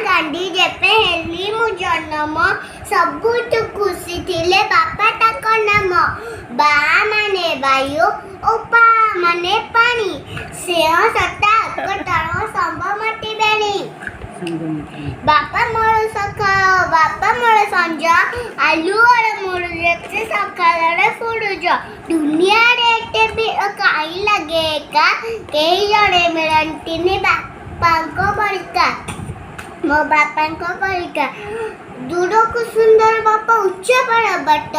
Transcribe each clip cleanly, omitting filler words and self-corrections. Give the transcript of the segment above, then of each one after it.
କାନ୍ଦି ଯେବେ ହେଲି ମୁଁ ଜନ୍ମ ସବୁଠୁ ଖୁସି ଥିଲେ ବାପା ତାଙ୍କ ନାମ। ବା ମାନେ ବାୟୁ ଓ ପା ମାନେ ପାଣି ସ୍ନେହ ସତା ଅକଟାଳ ସମ୍ଭ ମାଟି ବେଣୀ। ବାପା ମୋର ସକାଳ ବାପା ମୋର ସଞ୍ଜ ଆଲୁଅର ମୋର ଯେତେ ସକାଳରେ ସୂରୁଜ। ଦୁନିଆରେ ଏତେ ବି କାହିଁ ଲାଗେ ଏକା କେହି ଜଣେ ମିଳନ୍ତିନି ବାପାଙ୍କ ପରିକା ମୋ ବାପାଙ୍କ ପରିକା। ଦୂରକୁ ସୁନ୍ଦର ବାପା ଉଚ୍ଚ ପର୍ବତ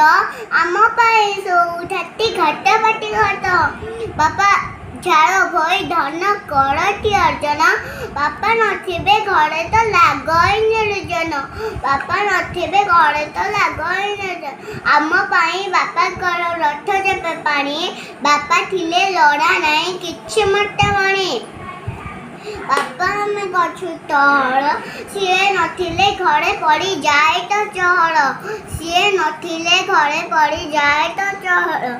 ଆମ ପାଇଁ ସବୁଠାଟି ଘାଟ ବାଟି ଘାଟ। ବାପା ଝାଳ ଭଇ ଧନ କରଟି ଅର୍ଜନ ବାପା ନଥିବେ ଘରେ ତ ଲାଗଇ ନିର୍ଜନ। ବାପା ନଥିବେ ଘରେ ତ ଲାଗଇ ନିର୍ଜନ। ଆମ ପାଇଁ ବାପାଙ୍କର ରଥ ଯେବେ ପାଣି ବାପା ଥିଲେ ଲଢ଼ା ନାହିଁ କିଛି ମତେ ମଣି। ବାପା ଆମେ ଗଛୁ ତଳ ସିଏ ନଥିଲେ ଘରେ ପଡ଼ିଯାଏ ତ ଚହଳ। ସିଏ ନଥିଲେ ଘରେ ପଡ଼ିଯାଏ ତ ଚହଳ।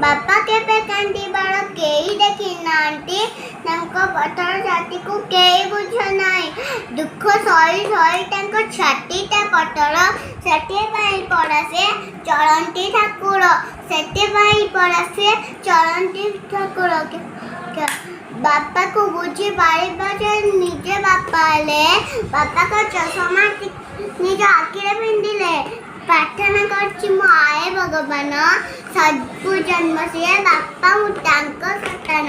ବାପା କେବେ କାନ୍ଦିବାର କେହି ଦେଖି ନାହାନ୍ତି ତାଙ୍କ ପଥର ଛାତିକୁ କେହି ବୁଝ ନାହିଁ। ଦୁଃଖ ସହି ସହି ତାଙ୍କ ଛାତିଟା ପଥର ସେଥିପାଇଁ ପଡ଼ା ସେ ଚଳନ୍ତି ଠାକୁର। ସେଥିପାଇଁ ପଡ଼ା ସେ ଚଳନ୍ତି ଠାକୁର। ବାପାକୁ ବୁଝି ପାରିବ ଯେ ନିଜେ ବାପା ହେଲେ ବାପାଙ୍କ ଚଷମା ନିଜ ଆଖିରେ ପିନ୍ଧିଲେ। ପ୍ରାର୍ଥନା କରିଛି ମୋ ଆଏ ଭଗବାନ ସବୁ ଜନ୍ମ ସିଏ ବାପା ମୁଁ ତାଙ୍କ ସନ୍ତାନ।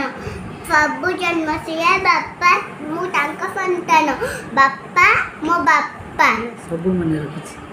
ସବୁ ଜନ୍ମ ସିଏ ବାପା ମୁଁ ତାଙ୍କ ସନ୍ତାନ। ବାପା ମୋ ବାପା ସବୁ ମନେ ରଖିଛି।